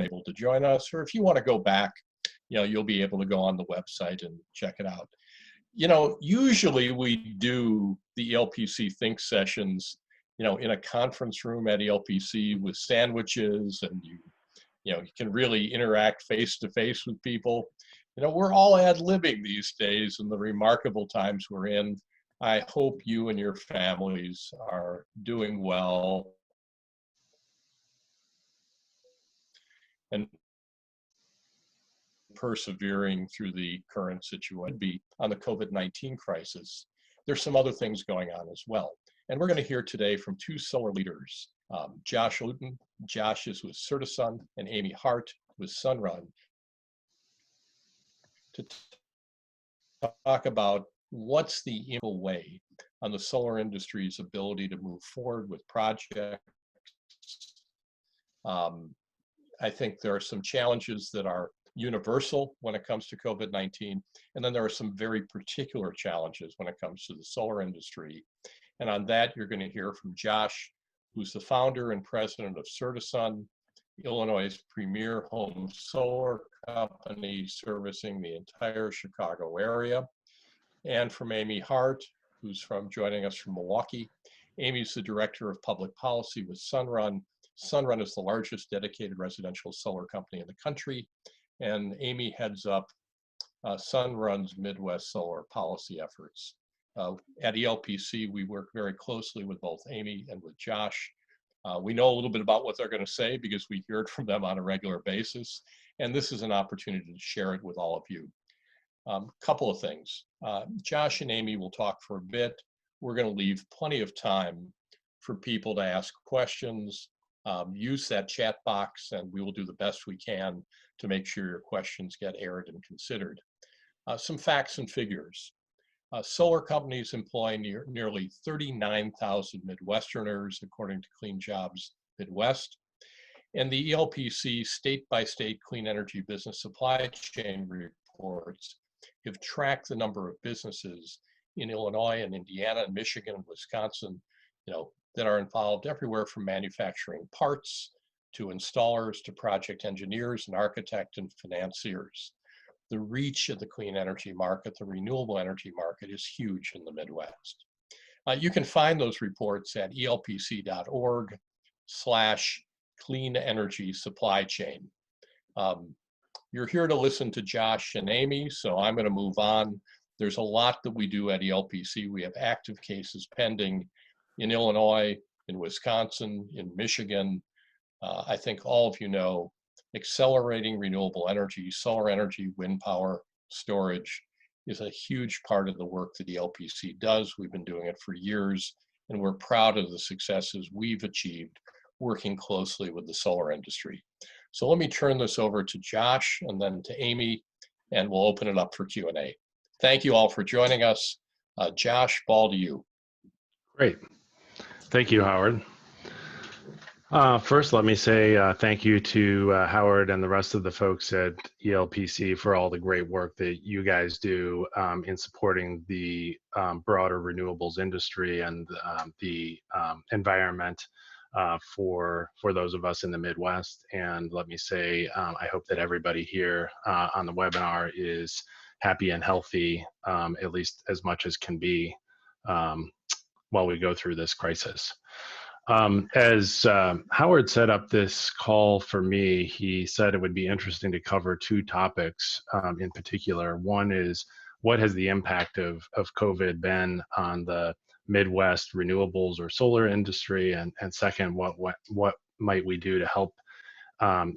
able to join us, or if you want to go back, you'll be able to go on the website and check it out. Usually we do the ELPC Think sessions, in a conference room at ELPC with sandwiches, and you can really interact face to face with people. We're all ad-libbing these days in the remarkable times we're in. I hope you and your families are doing well and persevering through the current situation. Be on the COVID-19 crisis. There's some other things going on as well. And we're going to hear today from two solar leaders, Josh Lutton. Josh is with Certasun, and Amy Hart with Sunrun, to talk about what's the equal way on the solar industry's ability to move forward with projects. I think there are some challenges that are universal when it comes to COVID-19, and then there are some very particular challenges when it comes to the solar industry. And on that, you're going to hear from Josh, who's the founder and president of Certasun, Illinois' premier home solar company servicing the entire Chicago area, and from Amy Hart, who's joining us from Milwaukee. Amy's the director of public policy with Sunrun. Sunrun is the largest dedicated residential solar company in the country, and Amy heads up Sunrun's Midwest solar policy efforts. At ELPC, we work very closely with both Amy and with Josh. We know a little bit about what they're going to say because we hear it from them on a regular basis, and this is an opportunity to share it with all of you. Couple of things. Josh and Amy will talk for a bit. We're going to leave plenty of time for people to ask questions. Use that chat box, and we will do the best we can to make sure your questions get aired and considered. Some facts and figures. Solar companies employ nearly 39,000 Midwesterners, according to Clean Jobs Midwest. And the ELPC state-by-state clean energy business supply chain reports have tracked the number of businesses in Illinois and Indiana and Michigan and Wisconsin, that are involved everywhere from manufacturing parts to installers to project engineers and architects and financiers. The reach of the clean energy market, the renewable energy market, is huge in the Midwest. You can find those reports at elpc.org/clean energy supply chain. You're here to listen to Josh and Amy, so I'm going to move on. There's a lot that we do at ELPC. We have active cases pending in Illinois, in Wisconsin, in Michigan. I think all of you know, accelerating renewable energy, solar energy, wind power, storage is a huge part of the work that ELPC does. We've been doing it for years, and we're proud of the successes we've achieved working closely with the solar industry. So let me turn this over to Josh and then to Amy, and we'll open it up for Q&A. Thank you all for joining us. Josh, ball to you. Great. Thank you, Howard. First, let me say thank you to Howard and the rest of the folks at ELPC for all the great work that you guys do in supporting the broader renewables industry and the environment for those of us in the Midwest. And let me say, I hope that everybody here on the webinar is happy and healthy, at least as much as can be, while we go through this crisis. As Howard set up this call for me, he said it would be interesting to cover two topics in particular. One is, what has the impact of COVID been on the Midwest renewables or solar industry? And second, what might we do to help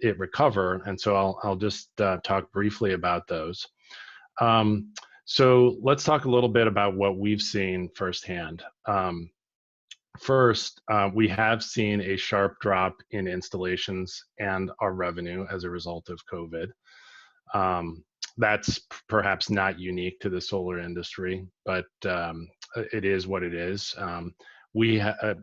it recover? And so I'll just talk briefly about those. So let's talk a little bit about what we've seen firsthand. First, we have seen a sharp drop in installations and our revenue as a result of COVID. That's perhaps not unique to the solar industry, but it is what it is.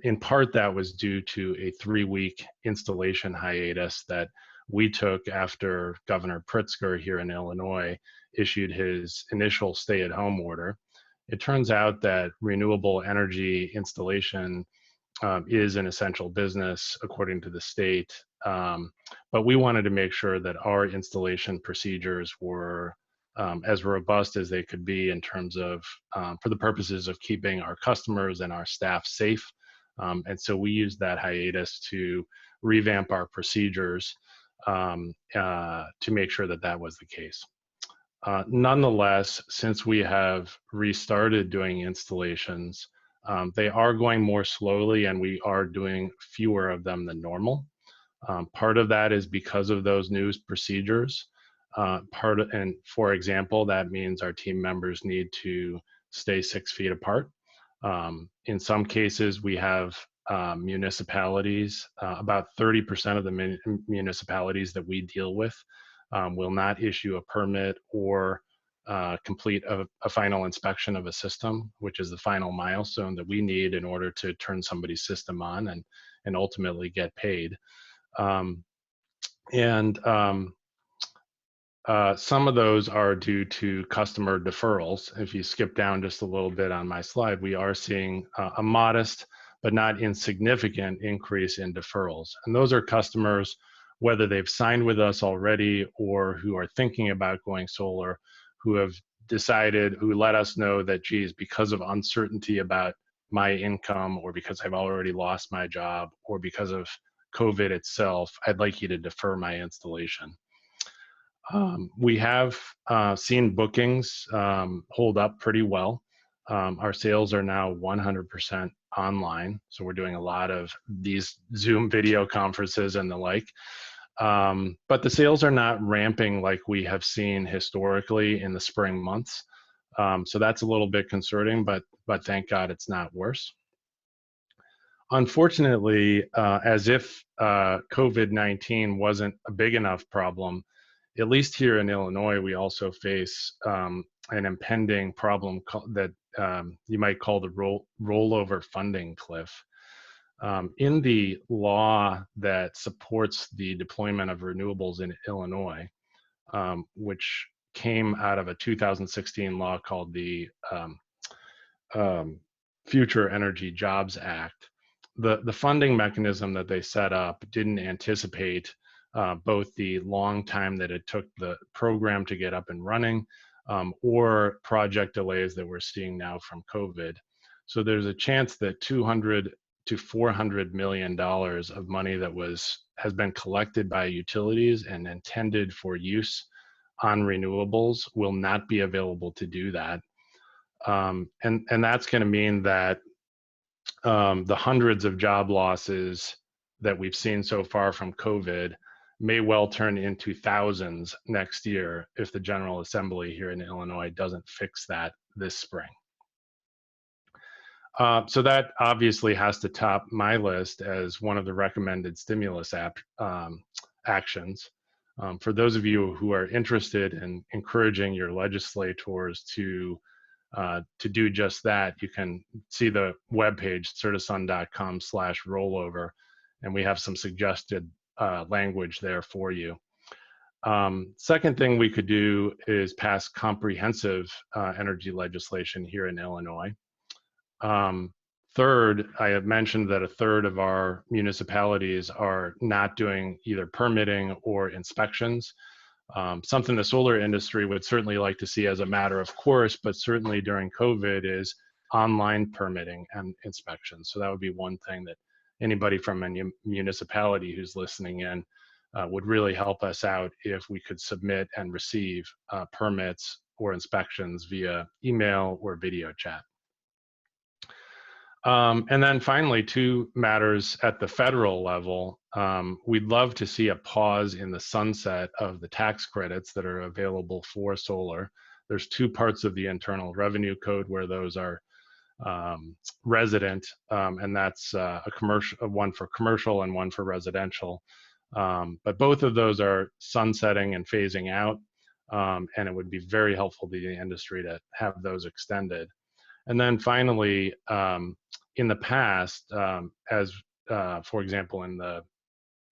In part, that was due to a 3-week installation hiatus that we took after Governor Pritzker here in Illinois issued his initial stay-at-home order. It turns out that renewable energy installation is an essential business according to the state, But we wanted to make sure that our installation procedures were as robust as they could be in terms of, for the purposes of keeping our customers and our staff safe. And so we used that hiatus to revamp our procedures to make sure that that was the case. Nonetheless, since we have restarted doing installations, they are going more slowly and we are doing fewer of them than normal. Part of that is because of those new procedures. And for example, that means our team members need to stay 6 feet apart. In some cases, we have municipalities, about 30% of the municipalities that we deal with will not issue a permit or complete a final inspection of a system, which is the final milestone that we need in order to turn somebody's system on and ultimately get paid. Some of those are due to customer deferrals. If you skip down just a little bit on my slide, we are seeing a modest but not insignificant increase in deferrals. And those are customers, whether they've signed with us already or who are thinking about going solar, who have decided, who let us know that, geez, because of uncertainty about my income, or because I've already lost my job, or because of COVID itself, I'd like you to defer my installation. We have seen bookings hold up pretty well. Our sales are now 100% online, so we're doing a lot of these Zoom video conferences and the like. But the sales are not ramping like we have seen historically in the spring months. So that's a little bit concerning, but thank God it's not worse. Unfortunately, as if COVID-19 wasn't a big enough problem, at least here in Illinois, we also face an impending problem that you might call the rollover funding cliff. In the law that supports the deployment of renewables in Illinois, which came out of a 2016 law called the Future Energy Jobs Act, the funding mechanism that they set up didn't anticipate both the long time that it took the program to get up and running or project delays that we're seeing now from COVID. So there's a chance that $200 to $400 million of money that has been collected by utilities and intended for use on renewables will not be available to do that. And that's going to mean that the hundreds of job losses that we've seen so far from COVID may well turn into thousands next year if the General Assembly here in Illinois doesn't fix that this spring. So that obviously has to top my list as one of the recommended stimulus actions. For those of you who are interested in encouraging your legislators to do just that, you can see the webpage certasun.com/rollover, and we have some suggested language there for you. Second thing we could do is pass comprehensive energy legislation here in Illinois. Third, I have mentioned that a third of our municipalities are not doing either permitting or inspections. Something the solar industry would certainly like to see as a matter of course, but certainly during COVID is online permitting and inspections. So that would be one thing that anybody from a municipality who's listening in would really help us out if we could submit and receive permits or inspections via email or video chat. And then finally, two matters at the federal level. We'd love to see a pause in the sunset of the tax credits that are available for solar. There's two parts of the Internal Revenue Code where those are resident, and that's one for commercial and one for residential. But both of those are sunsetting and phasing out, and it would be very helpful to the industry to have those extended. And then finally, in the past, for example, in the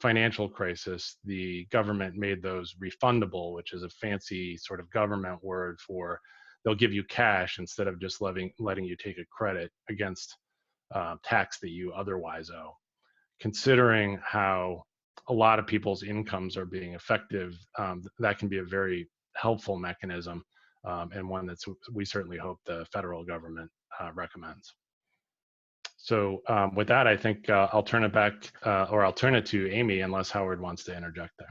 financial crisis, the government made those refundable, which is a fancy sort of government word for they'll give you cash instead of just letting you take a credit against tax that you otherwise owe. Considering how a lot of people's incomes are being effective, that can be a very helpful mechanism, and one that's we certainly hope the federal government recommends. So with that, I think I'll turn it back, or I'll turn it to Amy, unless Howard wants to interject there.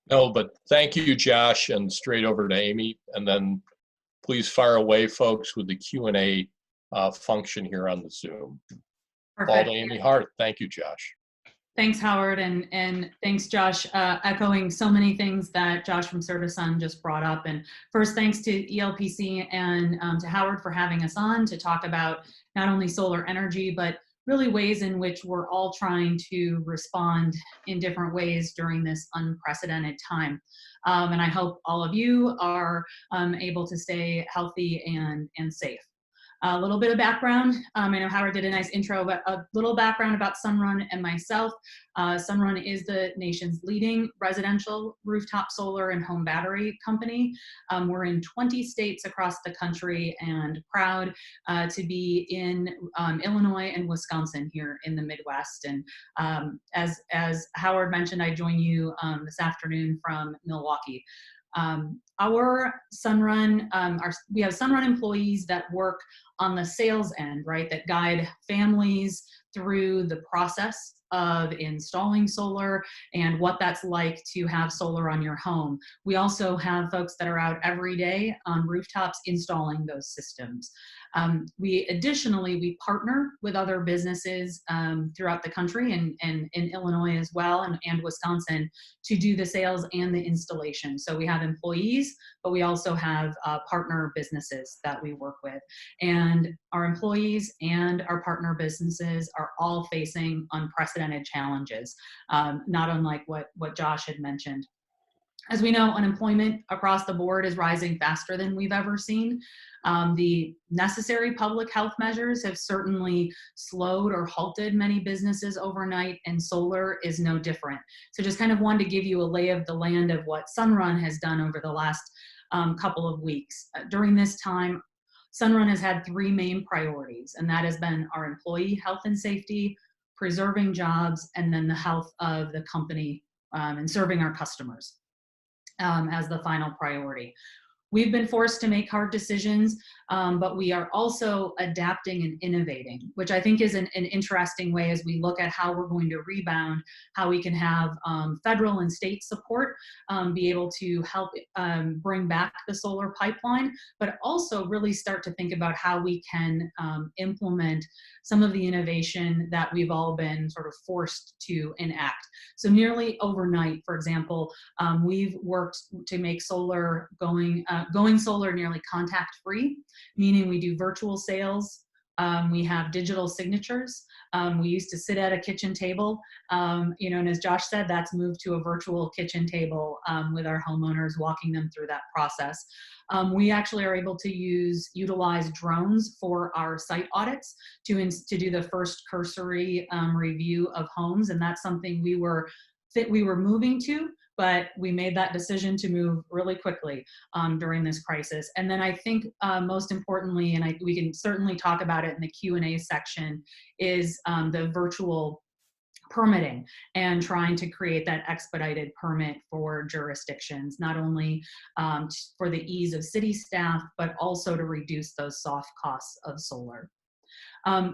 No, but thank you, Josh, and straight over to Amy. And then please fire away, folks, with the Q&A function here on the Zoom. Perfect. All to Amy Hart. Thank you, Josh. Thanks, Howard, and thanks, Josh. Echoing so many things that Josh from Certasun just brought up. And first, thanks to ELPC and to Howard for having us on to talk about not only solar energy, but really ways in which we're all trying to respond in different ways during this unprecedented time. And I hope all of you are able to stay healthy and safe. A little bit of background. I know Howard did a nice intro, but a little background about Sunrun and myself. Sunrun is the nation's leading residential rooftop solar and home battery company. We're in 20 states across the country and proud to be in Illinois and Wisconsin here in the Midwest. And as Howard mentioned, I join you this afternoon from Milwaukee. Our Sunrun, we have Sunrun employees that work on the sales end, right, that guide families through the process of installing solar and what that's like to have solar on your home. We also have folks that are out every day on rooftops installing those systems. Additionally, we partner with other businesses throughout the country and in Illinois as well and Wisconsin to do the sales and the installation. So we have employees, but we also have partner businesses that we work with. And our employees and our partner businesses are all facing unprecedented challenges, not unlike what Josh had mentioned. As we know, unemployment across the board is rising faster than we've ever seen. The necessary public health measures have certainly slowed or halted many businesses overnight, and solar is no different. So just kind of wanted to give you a lay of the land of what Sunrun has done over the last couple of weeks. During this time, Sunrun has had three main priorities, and that has been our employee health and safety, preserving jobs, and then the health of the company and serving our customers as the final priority. We've been forced to make hard decisions, but we are also adapting and innovating, which I think is an interesting way as we look at how we're going to rebound, how we can have federal and state support, be able to help bring back the solar pipeline, but also really start to think about how we can implement some of the innovation that we've all been sort of forced to enact. So nearly overnight, for example, we've worked to make solar going solar nearly contact-free, meaning we do virtual sales. We have digital signatures. We used to sit at a kitchen table, and as Josh said, that's moved to a virtual kitchen table with our homeowners, walking them through that process. We actually are able to utilize drones for our site audits to do the first cursory review of homes, and that's something we were moving to, but we made that decision to move really quickly during this crisis. And then I think most importantly, and we can certainly talk about it in the Q&A section, is the virtual permitting and trying to create that expedited permit for jurisdictions, not only for the ease of city staff, but also to reduce those soft costs of solar.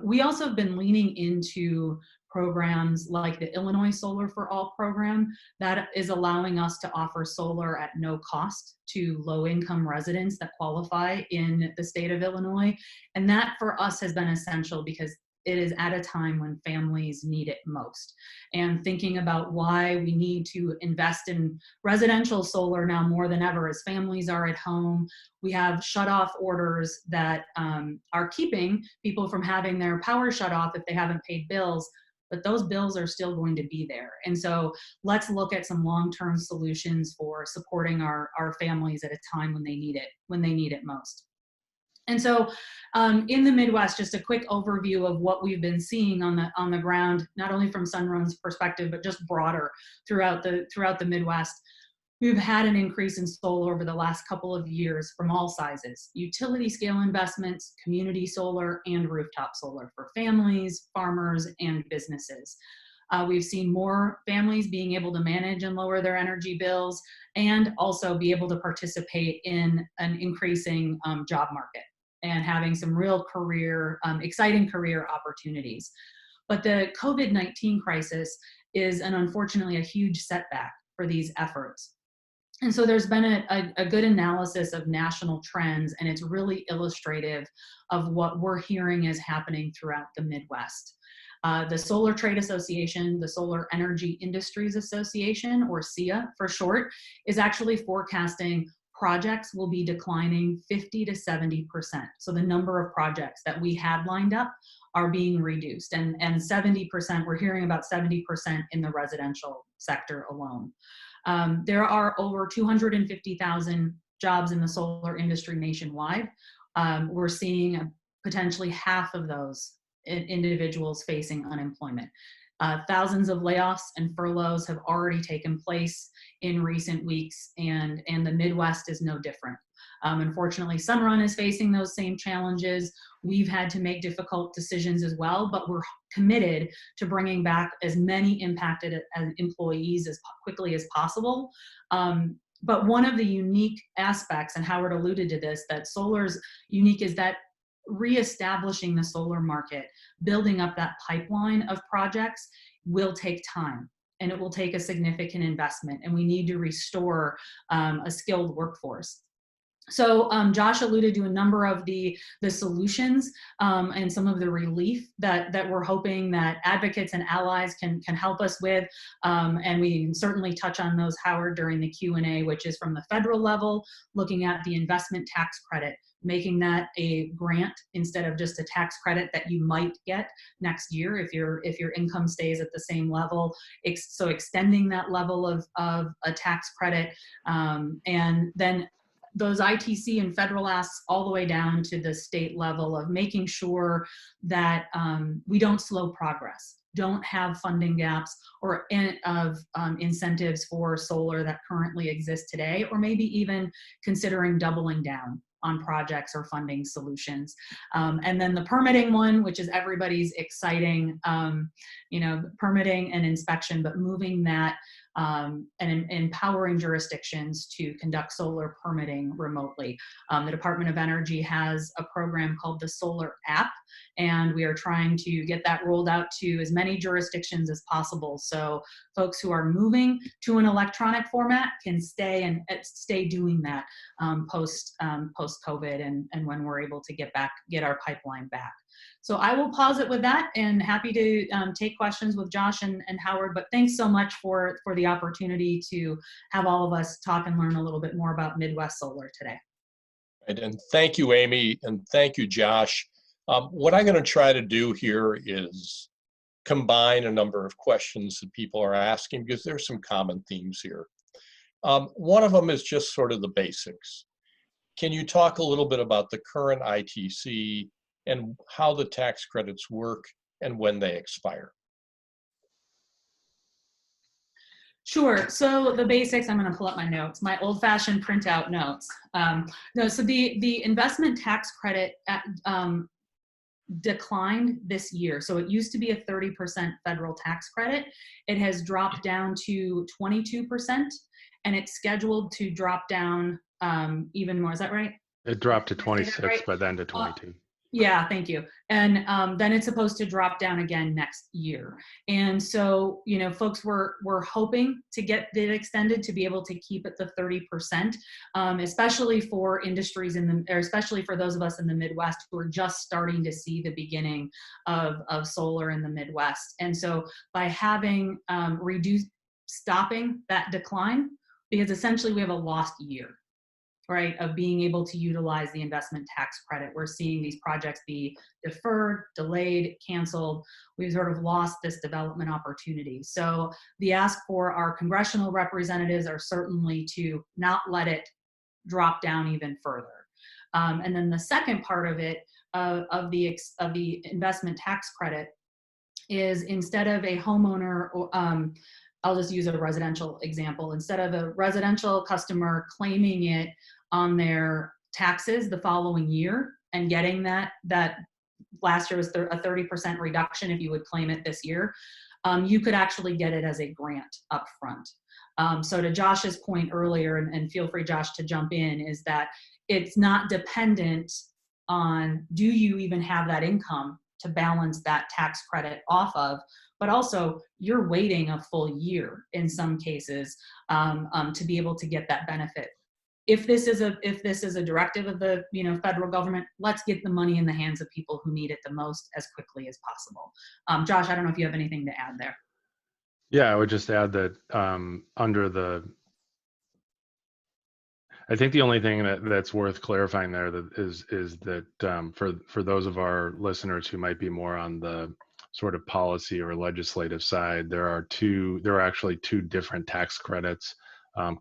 We also have been leaning into programs like the Illinois Solar for All program that is allowing us to offer solar at no cost to low-income residents that qualify in the state of Illinois. And that for us has been essential because it is at a time when families need it most. And thinking about why we need to invest in residential solar now more than ever as families are at home. We have shut-off orders that are keeping people from having their power shut off if they haven't paid bills, but those bills are still going to be there. And so let's look at some long-term solutions for supporting our families at a time when they need it most. And so in the Midwest, just a quick overview of what we've been seeing on the ground, not only from Sunrun's perspective, but just broader throughout the Midwest. We've had an increase in solar over the last couple of years from all sizes: utility scale investments, community solar, and rooftop solar for families, farmers, and businesses. We've seen more families being able to manage and lower their energy bills, and also be able to participate in an increasing job market and having some real career, exciting career opportunities. But the COVID-19 crisis is unfortunately a huge setback for these efforts. And so there's been a good analysis of national trends, and it's really illustrative of what we're hearing is happening throughout the Midwest. The Solar Trade Association, the Solar Energy Industries Association, or SEIA for short, is actually forecasting projects will be declining 50 to 70%. So the number of projects that we had lined up are being reduced, and 70%, we're hearing about 70% in the residential sector alone. There are over 250,000 jobs in the solar industry nationwide. We're seeing potentially half of those individuals facing unemployment. Thousands of layoffs and furloughs have already taken place in recent weeks, and the Midwest is no different. Unfortunately, Sunrun is facing those same challenges. We've had to make difficult decisions as well, but we're committed to bringing back as many impacted employees as quickly as possible. But one of the unique aspects, and Howard alluded to this, that solar's unique, is that reestablishing the solar market, building up that pipeline of projects will take time, and it will take a significant investment, and we need to restore a skilled workforce. So Josh alluded to a number of the solutions and some of the relief that we're hoping that advocates and allies can help us with, and we can certainly touch on those, Howard, during the Q&A, which is from the federal level, looking at the investment tax credit, making that a grant instead of just a tax credit that you might get next year if your income stays at the same level. So extending that level of a tax credit, and then those ITC and federal asks all the way down to the state level of making sure that we don't slow progress, don't have funding gaps or of incentives for solar that currently exist today, or maybe even considering doubling down on projects or funding solutions. And then the permitting one, which is everybody's exciting, permitting and inspection, but moving that and empowering jurisdictions to conduct solar permitting remotely. The Department of Energy has a program called the Solar App, and we are trying to get that rolled out to as many jurisdictions as possible. So folks who are moving to an electronic format can stay doing that post-COVID and when we're able to get our pipeline back. So I will pause it with that, and happy to take questions with Josh and Howard, but thanks so much for the opportunity to have all of us talk and learn a little bit more about Midwest Solar today. And thank you, Amy, and thank you, Josh. What I'm going to try to do here is combine a number of questions that people are asking, because there's some common themes here. One of them is just sort of the basics. Can you talk a little bit about the current ITC and how the tax credits work and when they expire? Sure. So the basics, I'm going to pull up my notes, my old-fashioned printout notes. So the investment tax credit declined this year. So it used to be a 30% federal tax credit. It has dropped down to 22%, and it's scheduled to drop down even more. Is that right? It dropped to 26, right? but then to 22. Yeah, thank you. And then it's supposed to drop down again next year. And so, folks were hoping to get it extended to be able to keep it the 30%, especially for industries or especially for those of us in the Midwest who are just starting to see the beginning of solar in the Midwest. And so by having stopping that decline, because essentially we have a lost year, right, of being able to utilize the investment tax credit. We're seeing these projects be deferred, delayed, canceled. We've sort of lost this development opportunity. So the ask for our congressional representatives are certainly to not let it drop down even further. And then the second part of it, of the investment tax credit, is instead of a homeowner, I'll just use a residential example. Instead of a residential customer claiming it on their taxes the following year and getting that last year was a 30% reduction if you would claim it this year, you could actually get it as a grant up front. So to Josh's point earlier, and feel free, Josh, to jump in, is that it's not dependent on, do you even have that income to balance that tax credit off of, but also you're waiting a full year in some cases to be able to get that benefit. If this is a directive of the federal government, let's get the money in the hands of people who need it the most as quickly as possible. Josh, I don't know if you have anything to add there. Yeah, I would just add that I think the only thing that's worth clarifying there is that for those of our listeners who might be more on the sort of policy or legislative side, there are actually two different tax credits.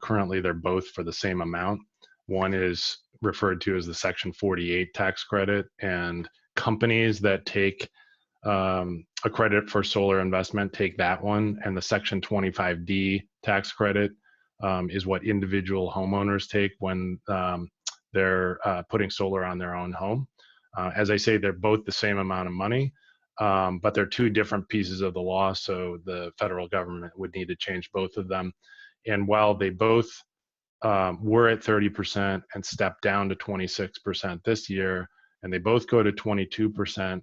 Currently, they're both for the same amount. One is referred to as the Section 48 tax credit, and companies that take a credit for solar investment take that one, and the Section 25D tax credit is what individual homeowners take when they're putting solar on their own home. As I say, they're both the same amount of money, but they're two different pieces of the law, so the federal government would need to change both of them. And while they both were at 30% and stepped down to 26% this year, and they both go to 22%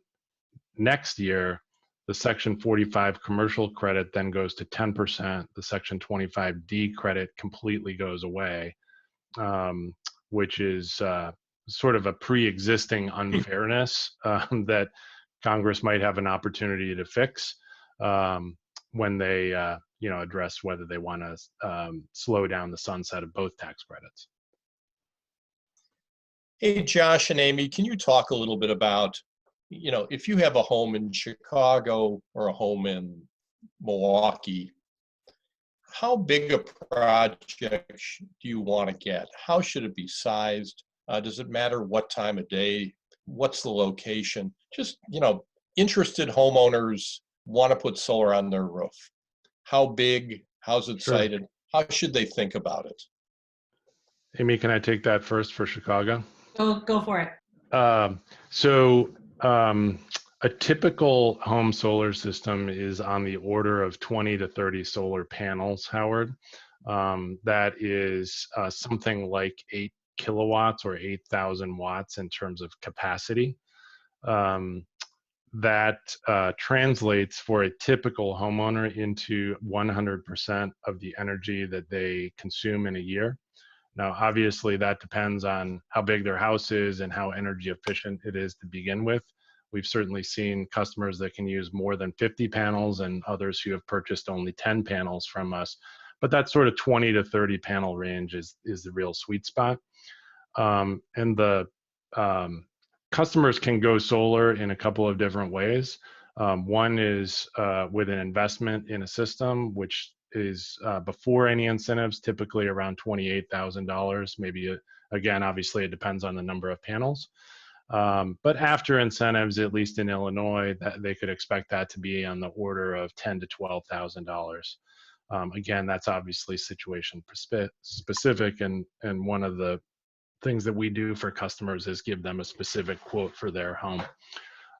next year, the Section 45 commercial credit then goes to 10%. The Section 25D credit completely goes away, which is sort of a pre-existing unfairness that Congress might have an opportunity to fix when they address whether they want to slow down the sunset of both tax credits. Hey, Josh and Amy, can you talk a little bit about, if you have a home in Chicago or a home in Milwaukee, how big a project do you want to get? How should it be sized? Does it matter what time of day? What's the location? Just, interested homeowners want to put solar on their roof. How big? How's it sited? How should they think about it? Amy, can I take that first for Chicago? Go for it. A typical home solar system is on the order of 20 to 30 solar panels, Howard. That is something like 8 kilowatts or 8,000 watts in terms of capacity. That translates for a typical homeowner into 100% of the energy that they consume in a year. Now, obviously, that depends on how big their house is and how energy efficient it is to begin with. We've certainly seen customers that can use more than 50 panels and others who have purchased only 10 panels from us. But that sort of 20 to 30 panel range is the real sweet spot. And the customers can go solar in a couple of different ways. One is with an investment in a system, which is before any incentives, typically around $28,000. Maybe, again, obviously it depends on the number of panels. But after incentives, at least in Illinois, they could expect that to be on the order of $10,000 to $12,000. Again, that's obviously situation specific, and one of the things that we do for customers is give them a specific quote for their home.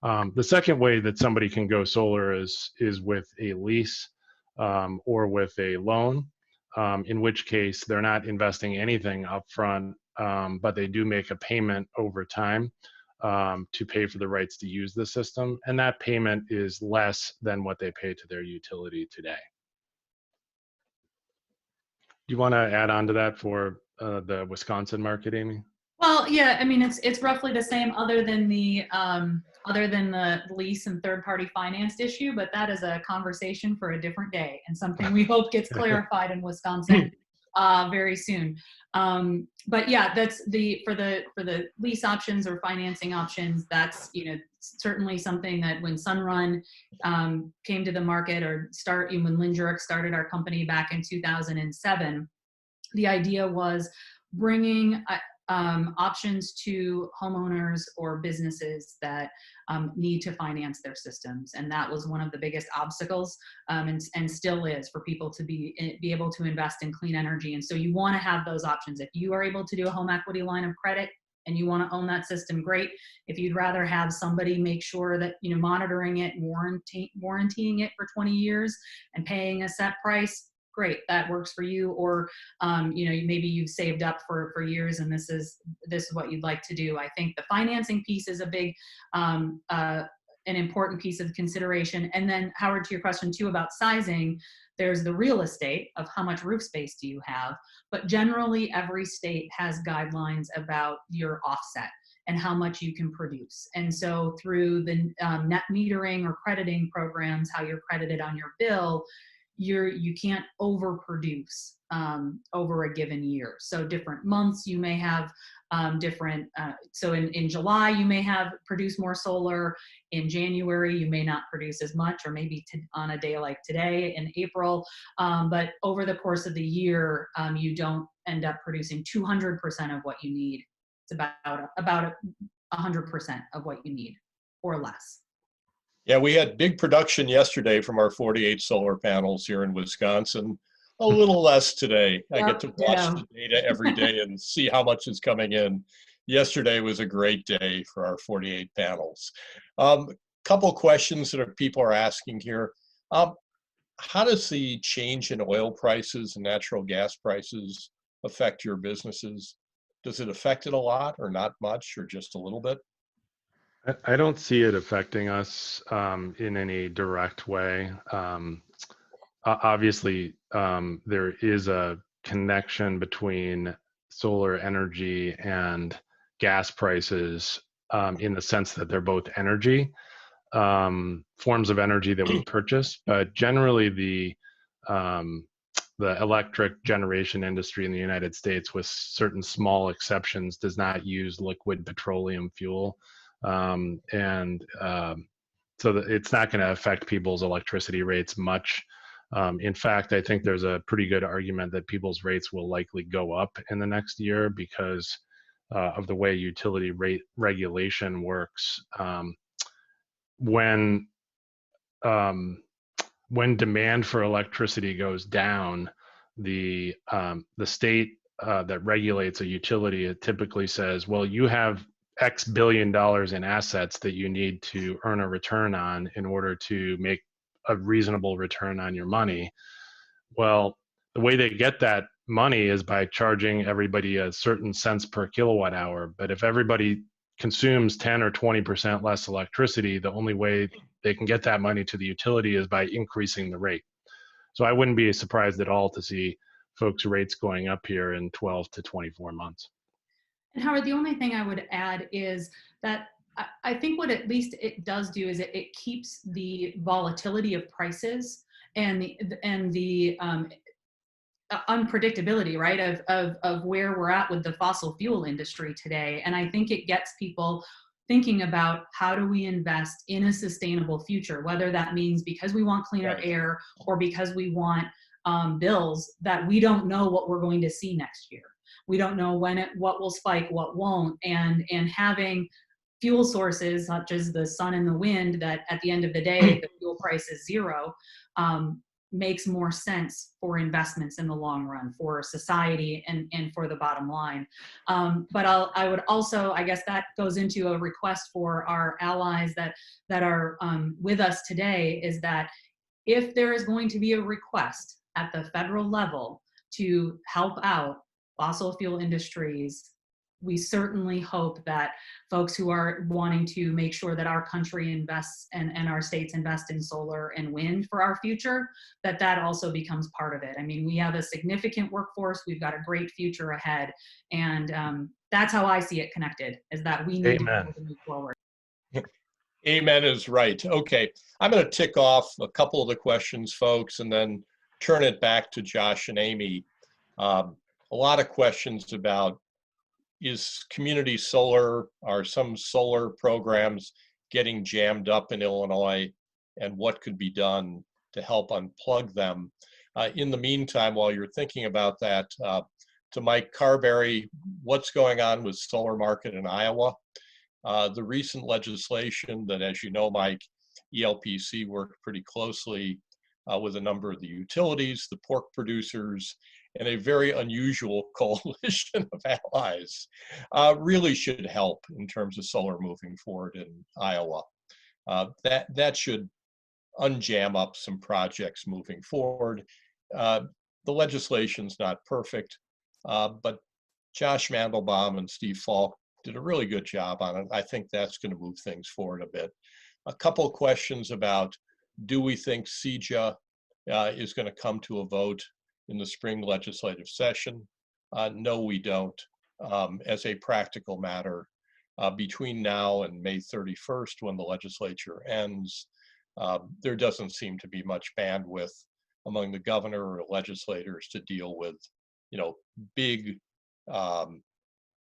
The second way that somebody can go solar is with a lease or with a loan, in which case they're not investing anything upfront, but they do make a payment over time to pay for the rights to use the system, and that payment is less than what they pay to their utility today. Do you want to add on to that for the Wisconsin market, Amy? Well, yeah, I mean, it's roughly the same other than the lease and third-party financed issue, but that is a conversation for a different day and something we hope gets clarified in Wisconsin very soon. But yeah, that's for the lease options or financing options. That's certainly something that when Sunrun came to the market, or when Lynn Jurek started our company back in 2007, the idea was bringing options to homeowners or businesses that need to finance their systems, and that was one of the biggest obstacles, and still is, for people to be able to invest in clean energy. And so you want to have those options. If you are able to do a home equity line of credit, and you want to own that system, great. If you'd rather have somebody make sure that, you know, monitoring it, warrantying it for 20 years and paying a set price, great, that works for you. Or, you know, maybe you've saved up for years and this is what you'd like to do. I think the financing piece is a big, an important piece of consideration. And then, Howard, to your question too about sizing, there's the real estate of how much roof space do you have, but generally every state has guidelines about your offset and how much you can produce. And so through the net metering or crediting programs, how you're credited on your bill, you can't overproduce over a given year. So different months you may have different, so in July you may have produce more solar, in January you may not produce as much, or maybe on a day like today in April, but over the course of the year you don't end up producing 200% of what you need. It's about 100% of what you need or less. Yeah, we had big production yesterday from our 48 solar panels here in Wisconsin. A little less today. I get to watch the data every day and see how much is coming in. Yesterday was a great day for our 48 panels. Couple questions that people are asking here. How does the change in oil prices and natural gas prices affect your businesses? Does it affect it a lot or not much or just a little bit? I don't see it affecting us in any direct way. Obviously, there is a connection between solar energy and gas prices in the sense that they're both energy, forms of energy that we purchase, but generally the electric generation industry in the United States, with certain small exceptions, does not use liquid petroleum fuel. So it's not going to affect people's electricity rates much. In fact, I think there's a pretty good argument that people's rates will likely go up in the next year because of the way utility rate regulation works. When demand for electricity goes down, the state that regulates a utility, it typically says, well, you have X billion dollars in assets that you need to earn a return on in order to make a reasonable return on your money. Well, the way they get that money is by charging everybody a certain cents per kilowatt hour. But if everybody consumes 10 or 20% less electricity, the only way they can get that money to the utility is by increasing the rate. So I wouldn't be surprised at all to see folks' rates going up here in 12 to 24 months. And Howard, the only thing I would add is that I think what at least it does do is it keeps the volatility of prices and the unpredictability, right, of where we're at with the fossil fuel industry today. And I think it gets people thinking about how do we invest in a sustainable future, whether that means because we want cleaner air or because we want bills that we don't know what we're going to see next year. We don't know what will spike, what won't, and having fuel sources such as the sun and the wind that at the end of the day the fuel price is zero makes more sense for investments in the long run for society and for the bottom line. But I would also, I guess that goes into a request for our allies that are with us today, is that if there is going to be a request at the federal level to help out fossil fuel industries, we certainly hope that folks who are wanting to make sure that our country invests and our states invest in solar and wind for our future, that also becomes part of it. I mean, we have a significant workforce, we've got a great future ahead, and that's how I see it connected, is that we need to move forward. Amen is right. Okay, I'm going to tick off a couple of the questions, folks, and then turn it back to Josh and Amy. A lot of questions about, is community solar, are some solar programs getting jammed up in Illinois, and what could be done to help unplug them? In the meantime, while you're thinking about that, to Mike Carberry, what's going on with solar market in Iowa? The recent legislation that, as you know, Mike, ELPC worked pretty closely with a number of the utilities, the pork producers, and a very unusual coalition of allies really should help in terms of solar moving forward in Iowa. That should unjam up some projects moving forward. The legislation's not perfect, but Josh Mandelbaum and Steve Falk did a really good job on it. I think that's going to move things forward a bit. A couple of questions about, do we think CEJA is going to come to a vote in the spring legislative session? No, we don't. As a practical matter, between now and May 31st, when the legislature ends, there doesn't seem to be much bandwidth among the governor or legislators to deal with, big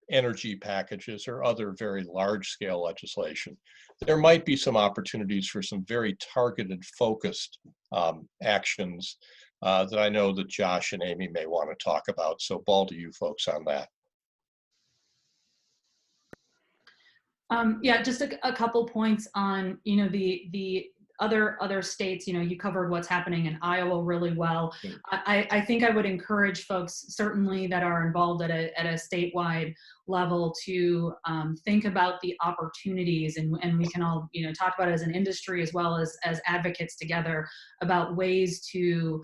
energy packages or other very large-scale legislation. There might be some opportunities for some very targeted, focused actions that I know that Josh and Amy may want to talk about. So ball to you folks on that. Yeah, just a couple points on, the other states. You covered what's happening in Iowa really well. I think I would encourage folks certainly that are involved at a statewide level to think about the opportunities, and we can all talk about it as an industry as well as advocates together about ways to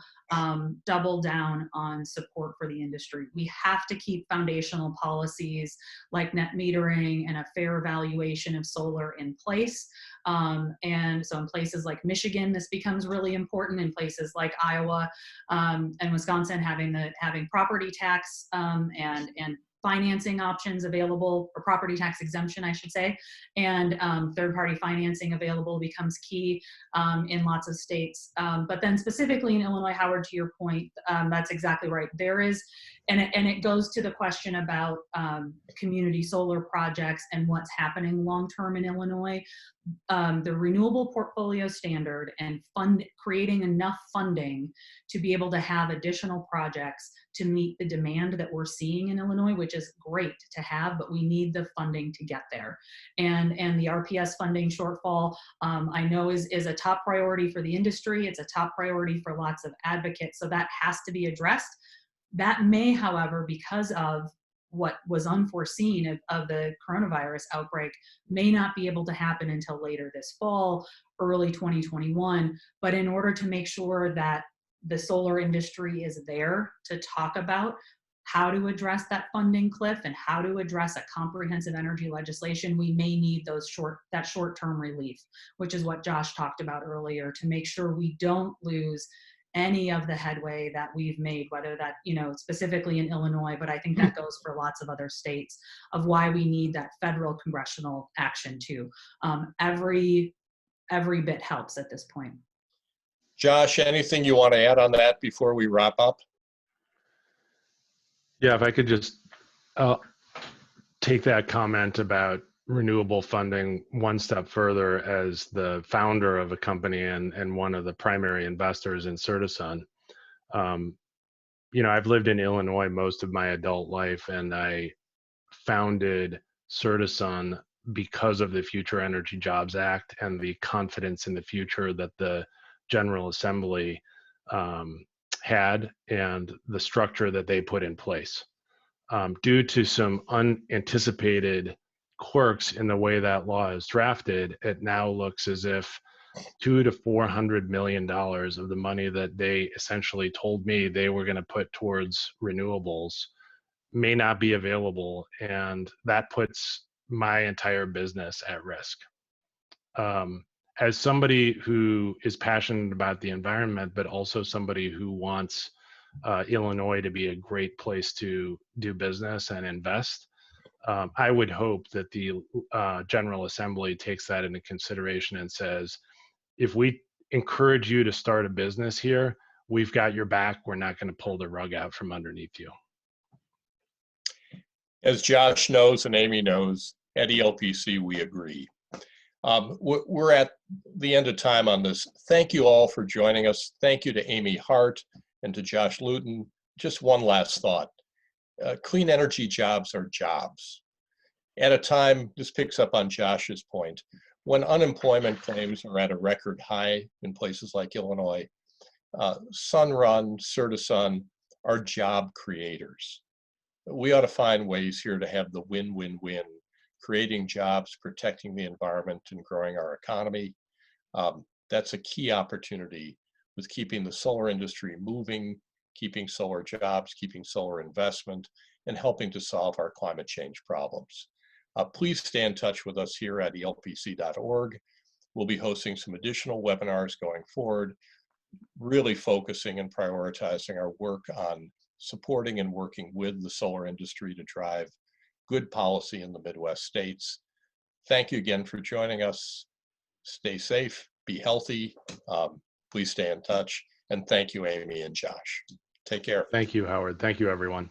double down on support for the industry. We have to keep foundational policies like net metering and a fair evaluation of solar in place. And so in places like Michigan, this becomes really important. In places like Iowa and Wisconsin, having property tax and financing options available, or property tax exemption, I should say, and third-party financing available becomes key in lots of states. But then specifically in Illinois, Howard, to your point, that's exactly right. There is, and it goes to the question about community solar projects and what's happening long-term in Illinois. The renewable portfolio standard and creating enough funding to be able to have additional projects to meet the demand that we're seeing in Illinois, which is great to have, but we need the funding to get there. And the RPS funding shortfall, I know is a top priority for the industry. It's a top priority for lots of advocates. So that has to be addressed. That may, however, because of what was unforeseen of the coronavirus outbreak, may not be able to happen until later this fall, early 2021. But in order to make sure that the solar industry is there to talk about how to address that funding cliff and how to address a comprehensive energy legislation, we may need that short-term relief, which is what Josh talked about earlier, to make sure we don't lose any of the headway that we've made, whether that, specifically in Illinois, but I think that goes for lots of other states, of why we need that federal congressional action too. Every bit helps at this point. Josh, anything you want to add on that before we wrap up? Yeah, if I could just take that comment about renewable funding one step further, as the founder of a company and one of the primary investors in Certasun. I've lived in Illinois most of my adult life, and I founded Certasun because of the Future Energy Jobs Act and the confidence in the future that the General Assembly had and the structure that they put in place. Due to some unanticipated quirks in the way that law is drafted, it now looks as if $200 to $400 million of the money that they essentially told me they were going to put towards renewables may not be available, and that puts my entire business at risk. As somebody who is passionate about the environment, but also somebody who wants Illinois to be a great place to do business and invest, I would hope that the General Assembly takes that into consideration and says, if we encourage you to start a business here, we've got your back. We're not going to pull the rug out from underneath you. As Josh knows and Amy knows, at ELPC, we agree. We're at the end of time on this. Thank you all for joining us. Thank you to Amy Hart and to Josh Lutton. Just one last thought. Clean energy jobs are jobs. At a time, this picks up on Josh's point, when unemployment claims are at a record high in places like Illinois, Sunrun, Certasun are job creators. We ought to find ways here to have the win-win-win, creating jobs, protecting the environment, and growing our economy. That's a key opportunity with keeping the solar industry moving, keeping solar jobs, keeping solar investment, and helping to solve our climate change problems. Please stay in touch with us here at elpc.org. We'll be hosting some additional webinars going forward, really focusing and prioritizing our work on supporting and working with the solar industry to drive good policy in the Midwest states. Thank you again for joining us. Stay safe, be healthy, please stay in touch, and thank you, Amy and Josh. Take care. Thank you, Howard. Thank you, everyone.